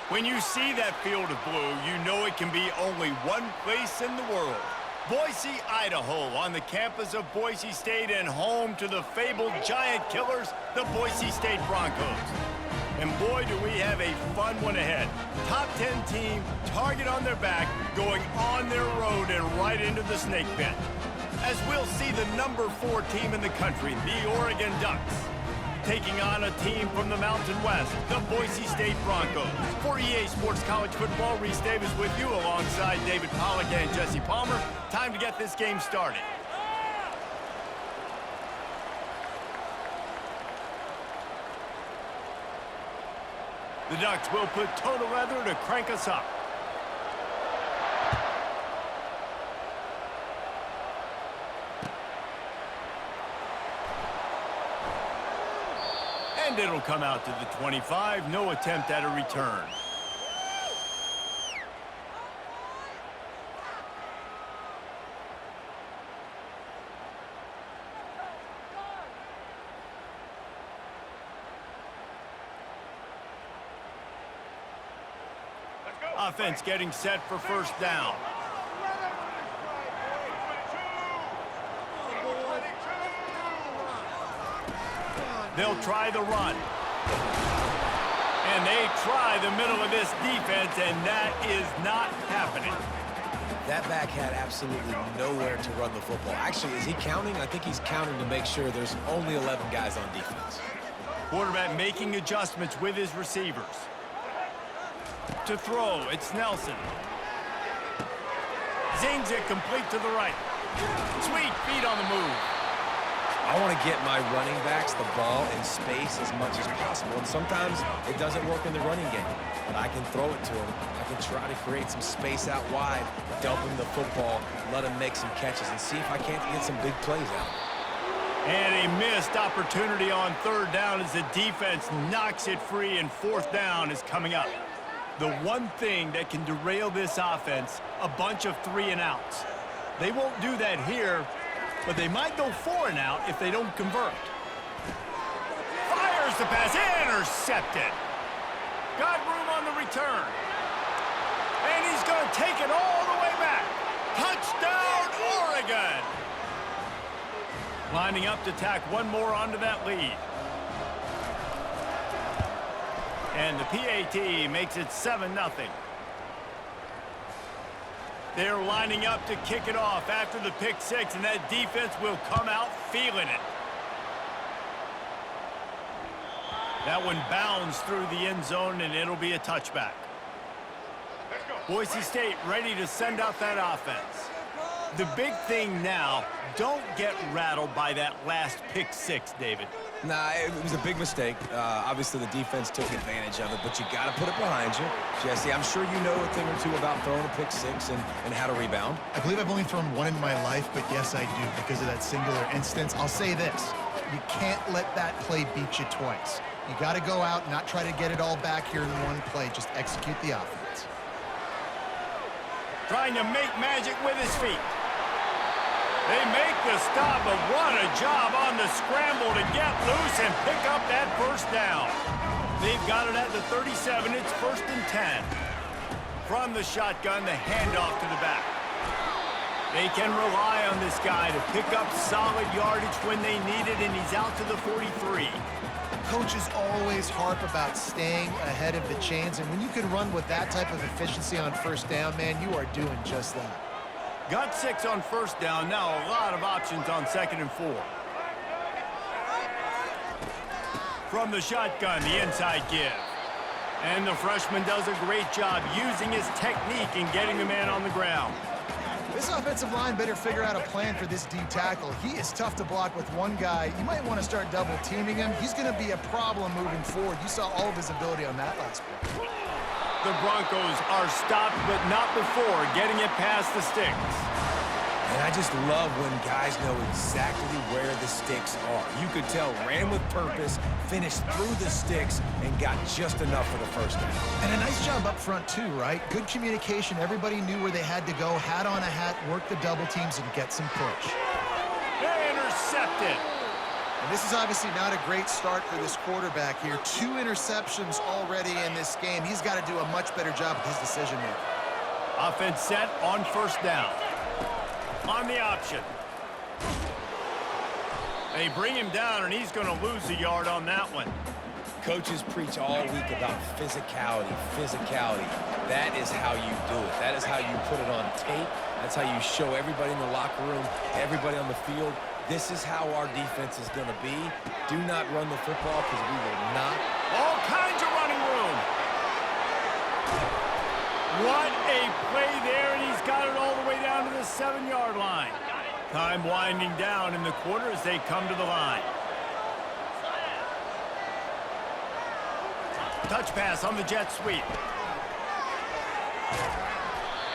When you see that field of blue, you know it can be only one place in the world. Boise, Idaho, on the campus of Boise State and home to the fabled giant killers, the Boise State Broncos. And boy, do we have a fun one ahead. Top 10 team, target on their back, going on their road and right into the snake pit. As we'll see the number 4 team in the country, the Oregon Ducks, taking on a team from the Mountain West, the Boise State Broncos. For EA Sports College Football, Reese Davis with you alongside David Pollack and Jesse Palmer. Time to get this game started. The Ducks will put total weather to crank us up. And it'll come out to the 25. No attempt at a return. Offense getting set for first down. They'll try the run. And they try the middle of this defense, and that is not happening. That back had absolutely nowhere to run the football. Actually, is he counting? I think he's counting to make sure there's only 11 guys on defense. Quarterback making adjustments with his receivers. To throw, it's Nelson. Zings it complete to the right. Sweet feet on the move. I want to get my running backs the ball in space as much as possible, and sometimes it doesn't work in the running game, but I can throw it to him. I can try to create some space out wide, dump him the football, let him make some catches, and see if I can't get some big plays out. And a missed opportunity on third down as the defense knocks it free, and fourth down is coming up. The one thing that can derail this offense, a bunch of 3-and-outs. They won't do that here, but they might go 4-and-out if they don't convert. Fires the pass, intercepted. Got room on the return. And he's going to take it all the way back. Touchdown, Oregon! Lining up to tack one more onto that lead. And the PAT makes it 7-0. They're lining up to kick it off after the pick six, and that defense will come out feeling it. That one bounds through the end zone, and it'll be a touchback. Boise State ready to send out that offense. The big thing now, don't get rattled by that last pick six, David. Nah, it was a big mistake. Obviously, the defense took advantage of it, but you got to put it behind you. Jesse, I'm sure you know a thing or two about throwing a pick six and how to rebound. I believe I've only thrown one in my life, but yes, I do because of that singular instance. I'll say this. You can't let that play beat you twice. You got to go out and not try to get it all back here in one play. Just execute the offense. Trying to make magic with his feet. They make the stop, but what a job on the scramble to get loose and pick up that first down. They've got it at the 37. It's 1st and 10. From the shotgun, the handoff to the back. They can rely on this guy to pick up solid yardage when they need it, and he's out to the 43. Coaches always harp about staying ahead of the chains, and when you can run with that type of efficiency on first down, man, you are doing just that. Got 6 on first down. Now a lot of options on 2nd and 4. From the shotgun, the inside give. And the freshman does a great job using his technique and getting the man on the ground. This offensive line better figure out a plan for this D tackle. He is tough to block with one guy. You might want to start double teaming him. He's going to be a problem moving forward. You saw all of his ability on that last play. The Broncos are stopped, but not before getting it past the sticks. And I just love when guys know exactly where the sticks are. You could tell ran with purpose, finished through the sticks, and got just enough for the first down. And a nice job up front, too, right? Good communication. Everybody knew where they had to go, hat on a hat, work the double teams, and get some push. They're intercepted. And this is obviously not a great start for this quarterback here. 2 interceptions already in this game. He's got to do a much better job with his decision-making. Offense set on first down. On the option. They bring him down, and he's going to lose a yard on that one. Coaches preach all week about physicality, physicality. That is how you do it. That is how you put it on tape. That's how you show everybody in the locker room, everybody on the field, this is how our defense is going to be. Do not run the football because we will not. All kinds of running room. What a play there, and he's got it all the way down to the 7-yard line. Time winding down in the quarter as they come to the line. Touch pass on the jet sweep.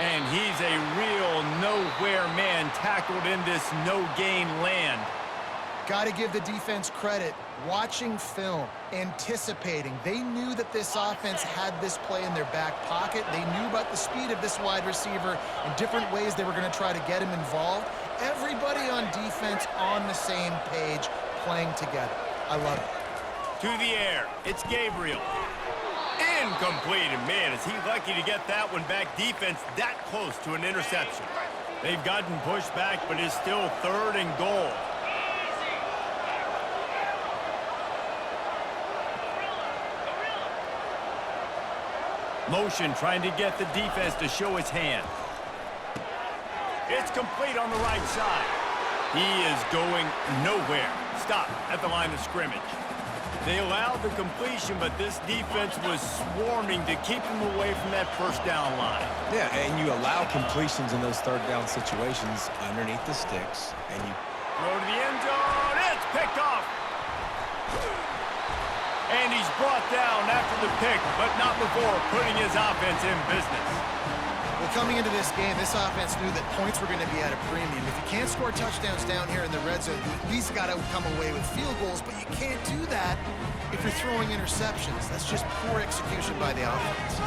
And he's a real nowhere man tackled in this no-gain land. Got to give the defense credit. Watching film, anticipating. They knew that this offense had this play in their back pocket. They knew about the speed of this wide receiver and different ways they were going to try to get him involved. Everybody on defense on the same page, playing together. I love it. To the air, it's Gabriel. Incomplete, and man, is he lucky to get that one back. Defense that close to an interception. They've gotten pushed back, but it's still 3rd and goal. Motion trying to get the defense to show his hand. It's complete on the right side. He is going nowhere. Stop at the line of scrimmage. They allowed the completion, but this defense was swarming to keep him away from that first down line. Yeah, and you allow completions in those 3rd down situations underneath the sticks, and you throw to the end zone. It's picked off. And he's brought down after the pick, but not before putting his offense in business. Well, coming into this game, this offense knew that points were going to be at a premium. If you can't score touchdowns down here in the red zone, you at least got to come away with field goals, but you can't do that if you're throwing interceptions. That's just poor execution by the offense.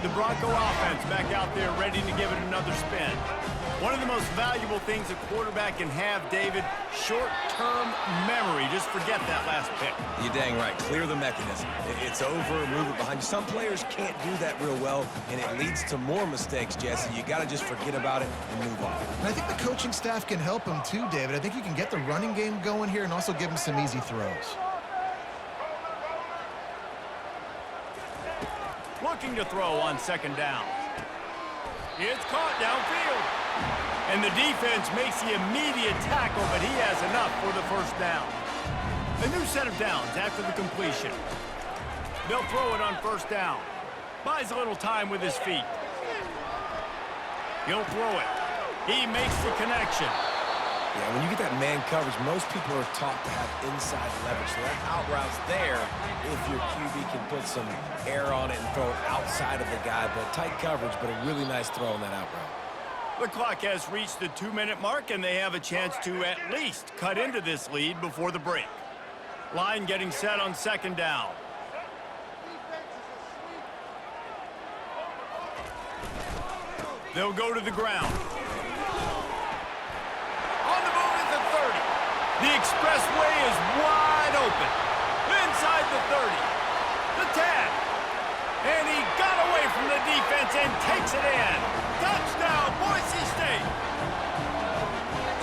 The Bronco offense back out there ready to give it another spin. One of the most valuable things a quarterback can have, David, short-term memory. Just forget that last pick. You're dang right. Clear the mechanism. It's over, move it behind you. Some players can't do that real well, and it leads to more mistakes, Jesse. You got to just forget about it and move on. And I think the coaching staff can help him too, David. I think you can get the running game going here and also give him some easy throws. Looking to throw on 2nd down. It's caught downfield. And the defense makes the immediate tackle, but he has enough for the 1st down. A new set of downs after the completion. They'll throw it on 1st down. Buys a little time with his feet. He'll throw it. He makes the connection. Yeah, when you get that man coverage, most people are taught to have inside leverage. So that out route's there if your QB can put some air on it and throw it outside of the guy. But tight coverage, but a really nice throw on that out route. The clock has reached the 2-minute mark, and they have a chance to at least cut into this lead before the break. Line getting set on 2nd down. They'll go to the ground. On the move at the 30. The expressway is wide open. Inside the 30. The tag. And he got away from the defense and takes it in. Touchdown, Boise State.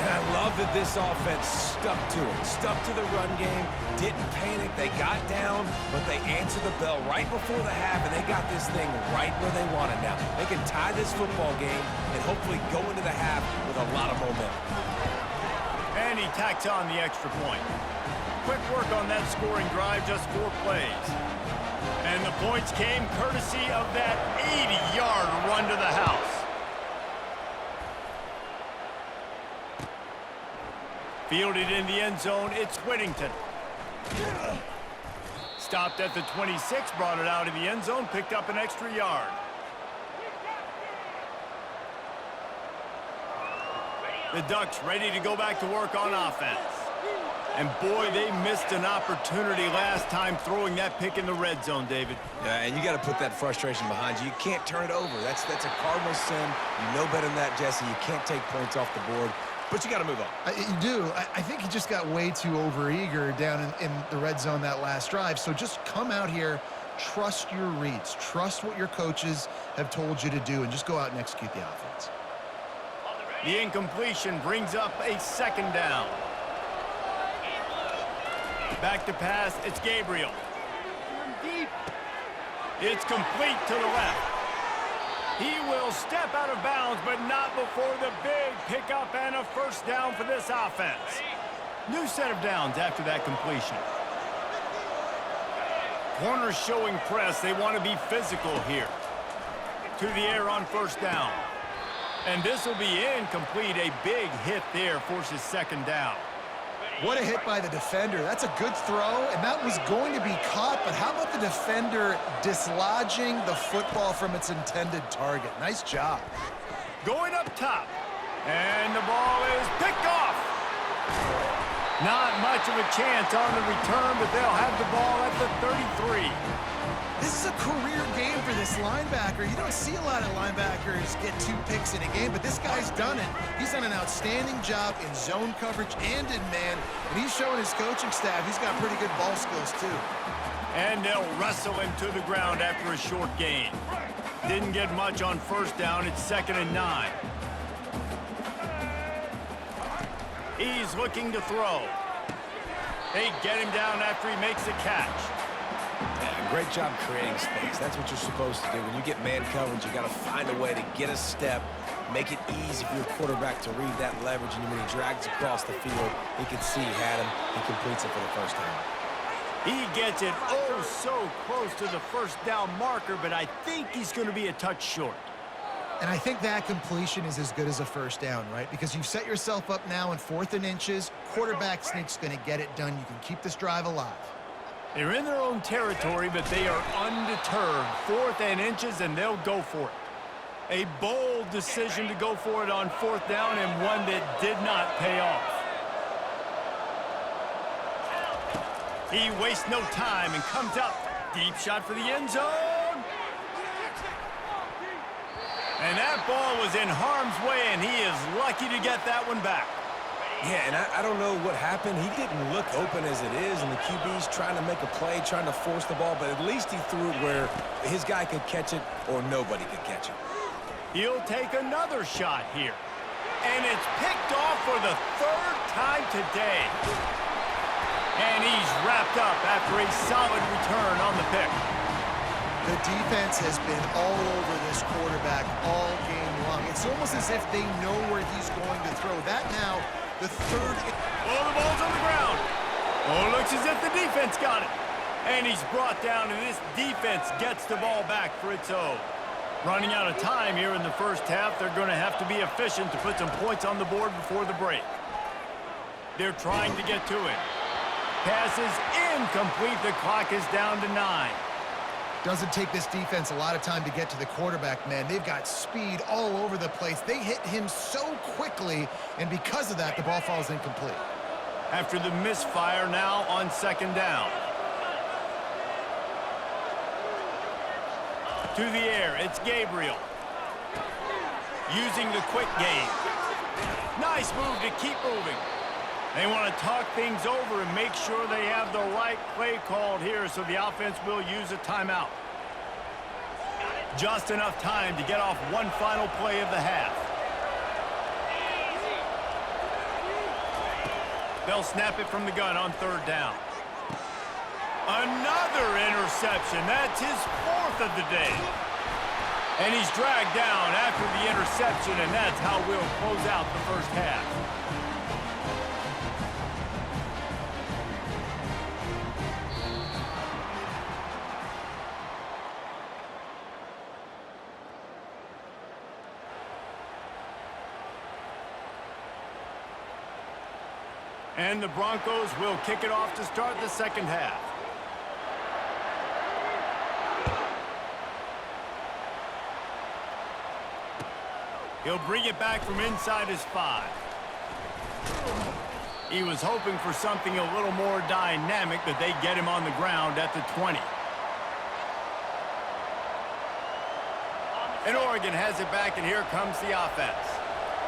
And I love that this offense stuck to it, stuck to the run game, didn't panic. They got down, but they answered the bell right before the half, and they got this thing right where they want it now. They can tie this football game and hopefully go into the half with a lot of momentum. And he tacks on the extra point. Quick work on that scoring drive, just 4 plays. And the points came courtesy of that 80-yard run to the house. Fielded in the end zone, it's Whittington. Stopped at the 26, brought it out of the end zone, picked up an extra yard. The Ducks ready to go back to work on offense. And boy, they missed an opportunity last time throwing that pick in the red zone, David. Yeah, and you got to put that frustration behind you. You can't turn it over. That's a cardinal sin. You know better than that, Jesse. You can't take points off the board. but you got to move on. You do. I think he just got way too overeager down in the red zone that last drive. So just come out here, trust your reads, trust what your coaches have told you to do, and just go out and execute the offense. The incompletion brings up a second down. Back to pass, it's Gabriel. It's complete to the left. He will step out of bounds, but not before the big pickup and a first down for this offense. New set of downs after that completion. Corners showing press. They want to be physical here. To the air on first down. And this will be incomplete. A big hit there forces second down. What a hit by the defender. That's a good throw, and that was going to be caught, but how about the defender dislodging the football from its intended target? Nice job. Going up top, and the ball is picked off. Not much of a chance on the return, but they'll have the ball at the 33. This is a career game for this linebacker. You don't see a lot of linebackers get 2 picks in a game, but this guy's done it. He's done an outstanding job in zone coverage and in man, and he's showing his coaching staff he's got pretty good ball skills too. And they'll wrestle him to the ground after a short gain. Didn't get much on first down. It's 2nd and 9. He's looking to throw. They get him down after he makes a catch. Yeah, great job creating space. That's what you're supposed to do. When you get man coverage, you got to find a way to get a step, make it easy for your quarterback to read that leverage, and when he drags across the field, he can see he had him. He completes it for the first time. He gets it oh so close to the first down marker, but I think he's going to be a touch short. And I think that completion is as good as a first down, right? Because you've set yourself up now in 4th and inches. Quarterback sneak's going to get it done. You can keep this drive alive. They're in their own territory, but they are undeterred. 4th and inches, and they'll go for it. A bold decision to go for it on 4th down, and one that did not pay off. He wastes no time and comes up. Deep shot for the end zone. And that ball was in harm's way, and he is lucky to get that one back. Yeah, and I don't know what happened. He didn't look open as it is, and the QB's trying to make a play, trying to force the ball, but at least he threw it where his guy could catch it or nobody could catch it. He'll take another shot here. And it's picked off for the 3rd time today. And he's wrapped up after a solid return on the pick. The defense has been all over this quarterback all game long. It's almost as if they know where he's going to throw. That now, the 3rd... Oh, the ball's on the ground. Oh, looks as if the defense got it. And he's brought down, and this defense gets the ball back for its own. Running out of time here in the first half, they're going to have to be efficient to put some points on the board before the break. They're trying to get to it. Pass is incomplete. The clock is down to 9. Doesn't take this defense a lot of time to get to the quarterback, man. They've got speed all over the place. They hit him so quickly, and because of that, the ball falls incomplete. After the misfire now on 2nd down. To the air, it's Gabriel. Using the quick game. Nice move to keep moving. They want to talk things over and make sure they have the right play called here, so the offense will use a timeout. Just enough time to get off one final play of the half. They'll snap it from the gun on 3rd down. Another interception. That's his 4th of the day. And he's dragged down after the interception, and that's how we'll close out the first half. And the Broncos will kick it off to start the second half. He'll bring it back from inside his 5. He was hoping for something a little more dynamic, but they get him on the ground at the 20. And Oregon has it back, and here comes the offense.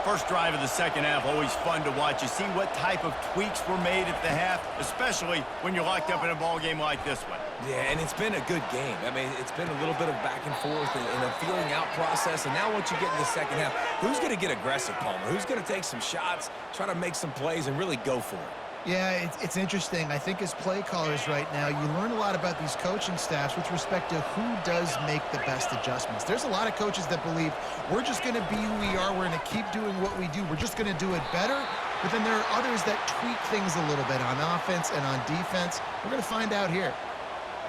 First drive of the second half, always fun to watch. You see what type of tweaks were made at the half, especially when you're locked up in a ball game like this one. Yeah, and it's been a good game. I mean, it's been a little bit of back and forth and a feeling out process. And now once you get in the second half, who's going to get aggressive, Palmer? Who's going to take some shots, try to make some plays, and really go for it? Yeah, it's interesting. I think as play callers right now, you learn a lot about these coaching staffs with respect to who does make the best adjustments. There's a lot of coaches that believe we're just going to be who we are. We're going to keep doing what we do. We're just going to do it better. But then there are others that tweak things a little bit on offense and on defense. We're going to find out here.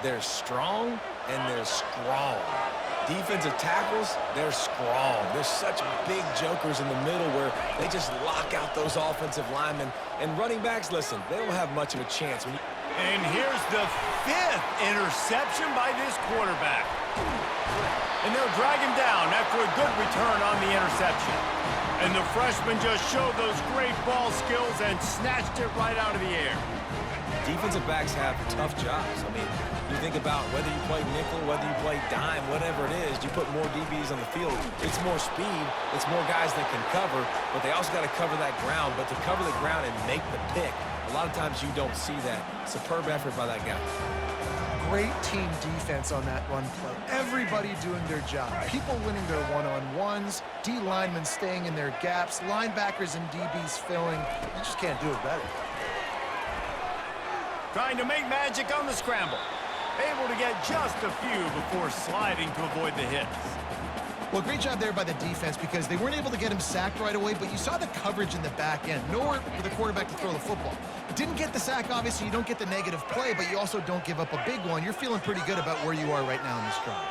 They're strong and they're strong. Defensive tackles, they're strong. There's such big jokers in the middle where they just lock out those offensive linemen. And running backs, listen, they don't have much of a chance. And here's the 5th interception by this quarterback. And they'll drag him down after a good return on the interception. And the freshman just showed those great ball skills and snatched it right out of the air. Defensive backs have tough jobs. I mean, you think about whether you play nickel, whether you play dime, whatever it is, you put more DBs on the field. It's more speed. It's more guys that can cover, but they also got to cover that ground. But to cover the ground and make the pick, a lot of times you don't see that. Superb effort by that guy. Great team defense on that run play. Everybody doing their job. People winning their one-on-ones, D linemen staying in their gaps, linebackers and DBs filling. You just can't do it better. Trying to make magic on the scramble. Able to get just a few before sliding to avoid the hits. Well, great job there by the defense because they weren't able to get him sacked right away, but you saw the coverage in the back end. Nowhere for the quarterback to throw the football. Didn't get the sack, obviously. You don't get the negative play, but you also don't give up a big one. You're feeling pretty good about where you are right now in this drive.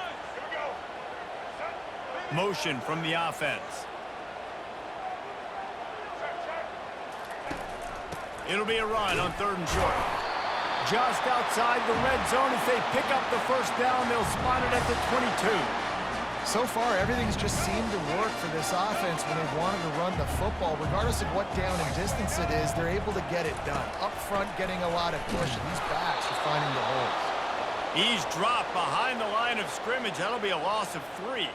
Motion from the offense. It'll be a run on 3rd and short. Just outside the red zone as they pick up the first down. They'll spot it at the 22. So far, everything's just seemed to work for this offense when they've wanted to run the football. Regardless of what down and distance it is, they're able to get it done. Up front, getting a lot of push, and these backs are finding the holes. He's dropped behind the line of scrimmage. That'll be a loss of 3.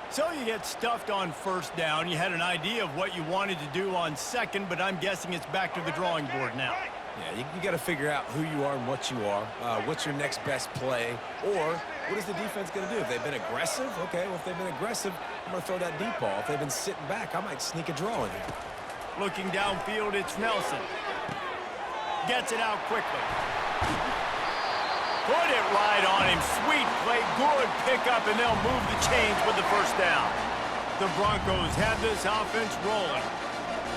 So you get stuffed on first down. You had an idea of what you wanted to do on second, but I'm guessing it's back to the drawing board now. Yeah, you got to figure out who you are and what you are. What's your next best play? Or what is the defense going to do? If they've been aggressive, okay, well, if they've been aggressive, I'm going to throw that deep ball. If they've been sitting back, I might sneak a draw in here. Looking downfield, it's Nelson. Gets it out quickly. Put it right on him. Sweet play. Good pickup, and they'll move the chains with the first down. The Broncos have this offense rolling.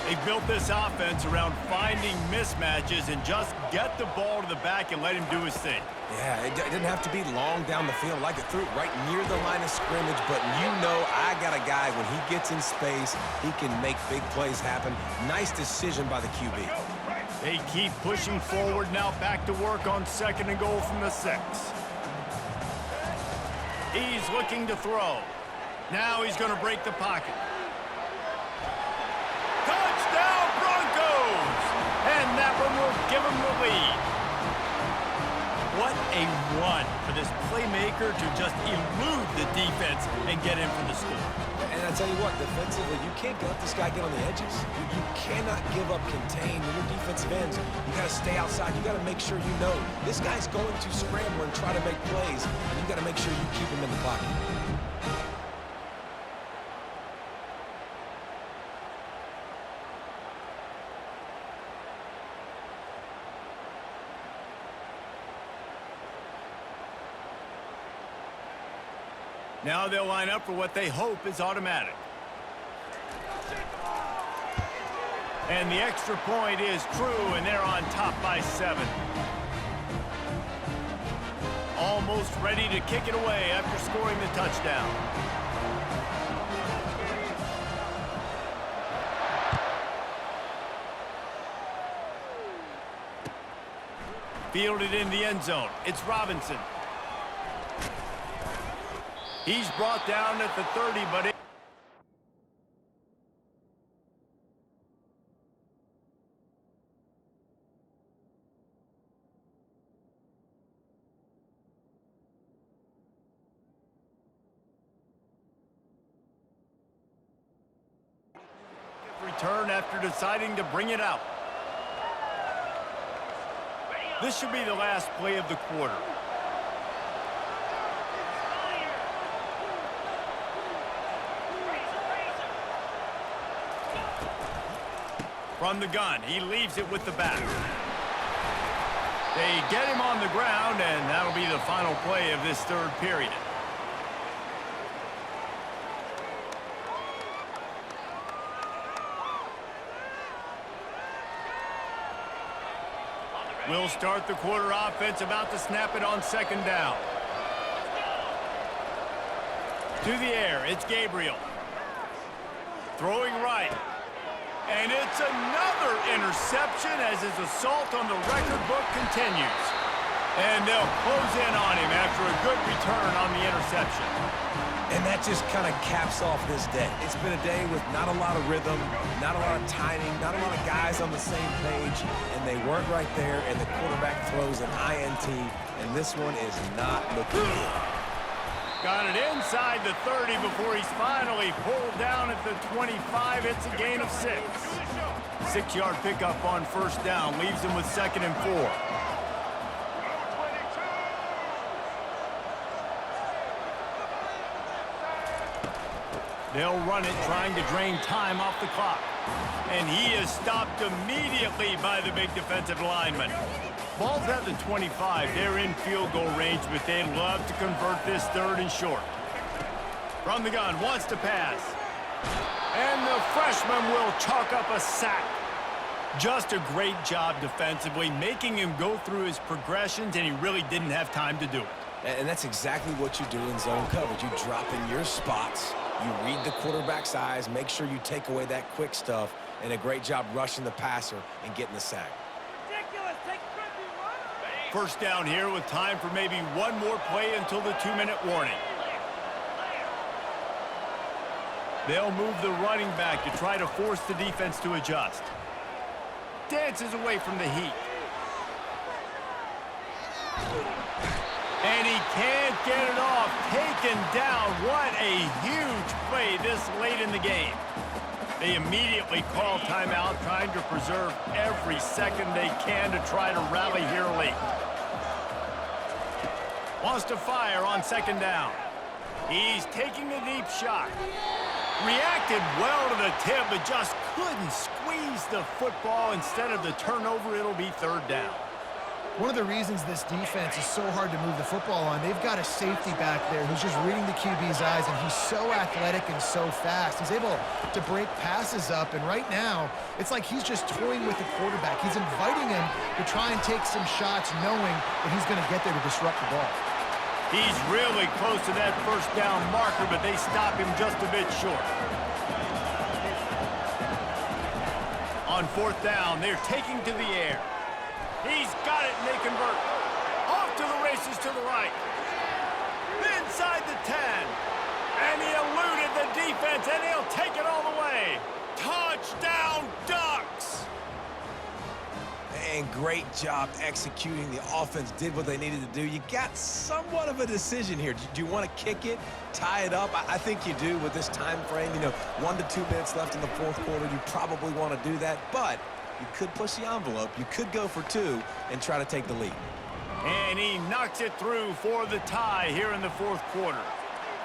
They've built this offense around finding mismatches and just get the ball to the back and let him do his thing. Yeah, it didn't have to be long down the field. Like it threw it right near the line of scrimmage, but you know I got a guy, when he gets in space, he can make big plays happen. Nice decision by the QB. They keep pushing forward now, back to work on 2nd and goal from the 6. He's looking to throw. Now he's going to break the pocket. Touchdown, Broncos! And that one will give them the lead. What a run for this playmaker to just elude the defense and get in for the score. And I tell you what, defensively, you can't let this guy get on the edges. You cannot give up contain when your defensive ends. You got to stay outside. You got to make sure you know this guy's going to scramble and try to make plays. And you got to make sure you keep him in the pocket. Now they'll line up for what they hope is automatic. And the extra point is true, and they're on top by 7. Almost ready to kick it away after scoring the touchdown. Fielded in the end zone. It's Robinson. He's brought down at the 30, but it return after deciding to bring it out. This should be the last play of the quarter. From the gun, he leaves it with the back. They get him on the ground, and that'll be the final play of this third period. We'll start the quarter offense, about to snap it on second down. To the air, it's Gabriel. Throwing right. And it's another interception as his assault on the record book continues. And they'll close in on him after a good return on the interception. And that just kind of caps off this day. It's been a day with not a lot of rhythm, not a lot of timing, not a lot of guys on the same page, and they weren't right there, and the quarterback throws an INT, and this one is not looking good. Got it inside the 30 before he's finally pulled down at the 25. It's a gain of 6. 6-yard pickup on first down leaves him with 2nd and 4. They'll run it, trying to drain time off the clock. And he is stopped immediately by the big defensive lineman. Ball's at the 25. They're in field goal range, but they'd love to convert this 3rd and short. From the gun, wants to pass. And the freshman will chalk up a sack. Just a great job defensively, making him go through his progressions, and he really didn't have time to do it. And that's exactly what you do in zone coverage. You drop in your spots, you read the quarterback's eyes, make sure you take away that quick stuff, and a great job rushing the passer and getting the sack. First down here with time for maybe one more play until the 2-minute warning. They'll move the running back to try to force the defense to adjust. Dances away from the heat. And he can't get it off. Taken down. What a huge play this late in the game. They immediately call timeout, trying to preserve every second they can to try to rally here late. Wants to fire on 2nd down. He's taking a deep shot. Reacted well to the tip, but just couldn't squeeze the football. Instead of the turnover, it'll be 3rd down. One of the reasons this defense is so hard to move the football on, they've got a safety back there who's just reading the QB's eyes, and he's so athletic and so fast. He's able to break passes up, and right now, it's like he's just toying with the quarterback. He's inviting him to try and take some shots, knowing that he's going to get there to disrupt the ball. He's really close to that 1st down marker, but they stop him just a bit short. On 4th down, they're taking to the air. He's got it, and they convert. Off to the races to the right. Inside the 10. And he eluded the defense, and he'll take it all the way. Touchdown, Ducks! And great job executing. The offense did what they needed to do. You got somewhat of a decision here. Do you want to kick it, tie it up? I think you do with this time frame. 1 to 2 minutes left in the 4th quarter. You probably want to do that, but you could push the envelope. You could go for 2 and try to take the lead. And he knocks it through for the tie here in the 4th quarter.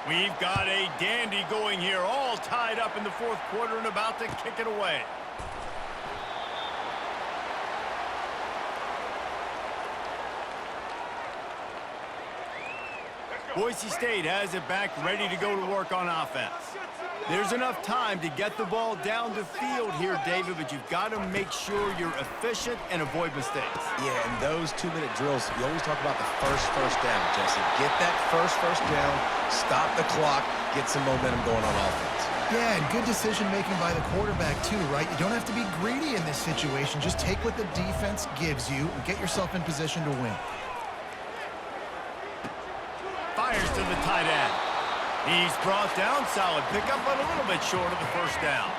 We've got a dandy going here, all tied up in the 4th quarter and about to kick it away. Boise State has it back, ready to go to work on offense. There's enough time to get the ball down the field here, David, but you've got to make sure you're efficient and avoid mistakes. Yeah, and those 2-minute drills, you always talk about the first down, Jesse. Get that first down, stop the clock, get some momentum going on offense. Yeah, and good decision-making by the quarterback, too, right? You don't have to be greedy in this situation. Just take what the defense gives you and get yourself in position to win. Fires to the tight end. He's brought down, solid pickup, but a little bit short of the 1st down.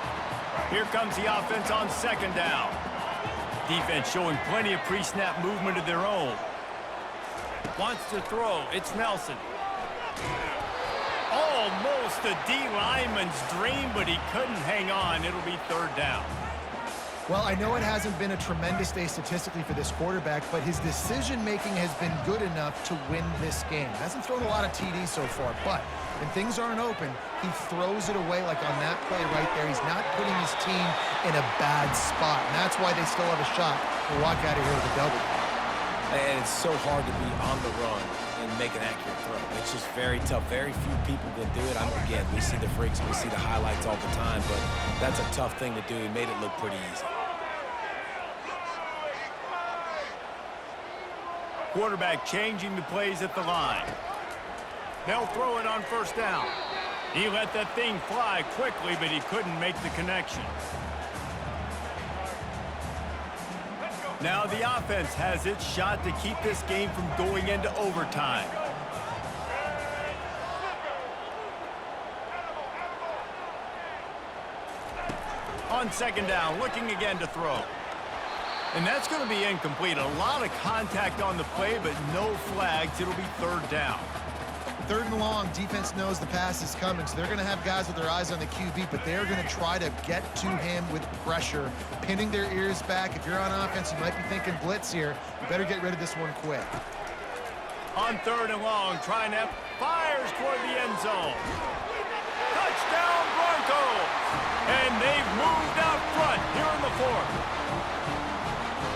Here comes the offense on 2nd down. Defense showing plenty of pre-snap movement of their own. Wants to throw. It's Nelson. Oh, Almost a D lineman's dream, but he couldn't hang on. It'll be third down. Well, I know it hasn't been a tremendous day statistically for this quarterback, but his decision-making has been good enough to win this game. Hasn't thrown a lot of TDs so far, but when things aren't open, he throws it away like on that play right there. He's not putting his team in a bad spot, and that's why they still have a shot to walk out of here with a W. And it's so hard to be on the run and make an accurate throw. It's just very tough. Very few people can do it. Again, we see the freaks, we see the highlights all the time, but that's a tough thing to do. He made it look pretty easy. Quarterback changing the plays at the line. They'll throw it on first down. He let that thing fly quickly, but he couldn't make the connection. Now the offense has its shot to keep this game from going into overtime. On second down, looking again to throw. And that's going to be incomplete. A lot of contact on the play, but no flags. It'll be third down. Third and long, defense knows the pass is coming, so they're going to have guys with their eyes on the QB, but they're going to try to get to him with pressure, pinning their ears back. If you're on offense, you might be thinking blitz here. You better get rid of this one quick. On third and long, trying to fires toward the end zone. Touchdown Broncos! And they've moved out front here in the fourth.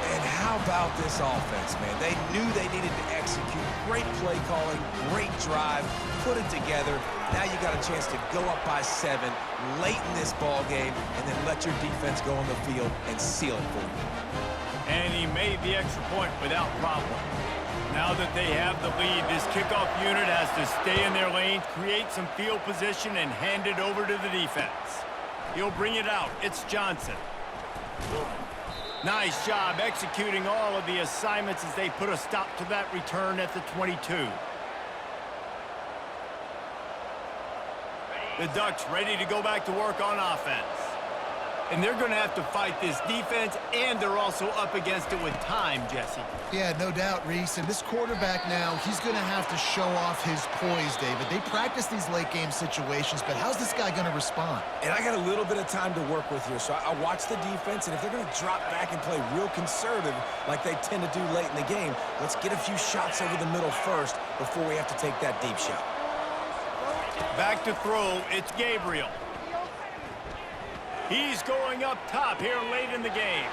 And how about this offense, man? They knew they needed to execute. Great play calling, great drive, put it together. Now you got a chance to go up by 7 late in this ball game and then let your defense go on the field and seal it for you. And he made the extra point without problem. Now that they have the lead, this kickoff unit has to stay in their lane, create some field position, and hand it over to the defense. He'll bring it out. It's Johnson. Nice job executing all of the assignments as they put a stop to that return at the 22. The Ducks ready to go back to work on offense. And they're going to have to fight this defense, and they're also up against it with time, Jesse. Yeah, no doubt, Reese. And this quarterback now, he's going to have to show off his poise, David. They practice these late-game situations, but how's this guy going to respond? And I got a little bit of time to work with here, so I watch the defense, and if they're going to drop back and play real conservative like they tend to do late in the game, let's get a few shots over the middle first before we have to take that deep shot. Back to throw, it's Gabriel. He's going up top here late in the game.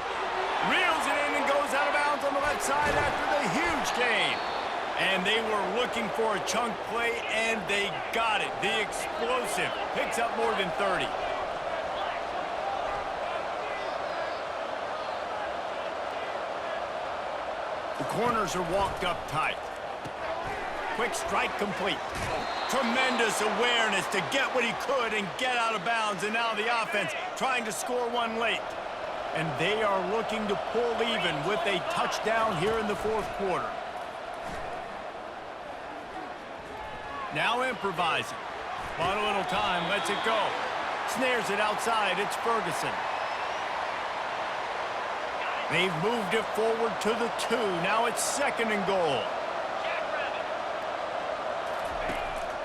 Reels it in and goes out of bounds on the left side after the huge gain. And they were looking for a chunk play, and they got it. The explosive picks up more than 30. The corners are walked up tight. Quick strike complete. Tremendous awareness to get what he could and get out of bounds. And now the offense trying to score one late. And they are looking to pull even with a touchdown here in the fourth quarter. Now improvising. Bought a little time, lets it go. Snares it outside, it's Ferguson. They've moved it forward to the 2. Now it's second and goal.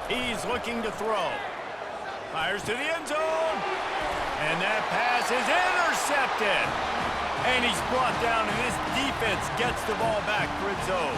He's looking to throw. Fires to the end zone. And that pass is intercepted. And he's brought down, and this defense gets the ball back for its own.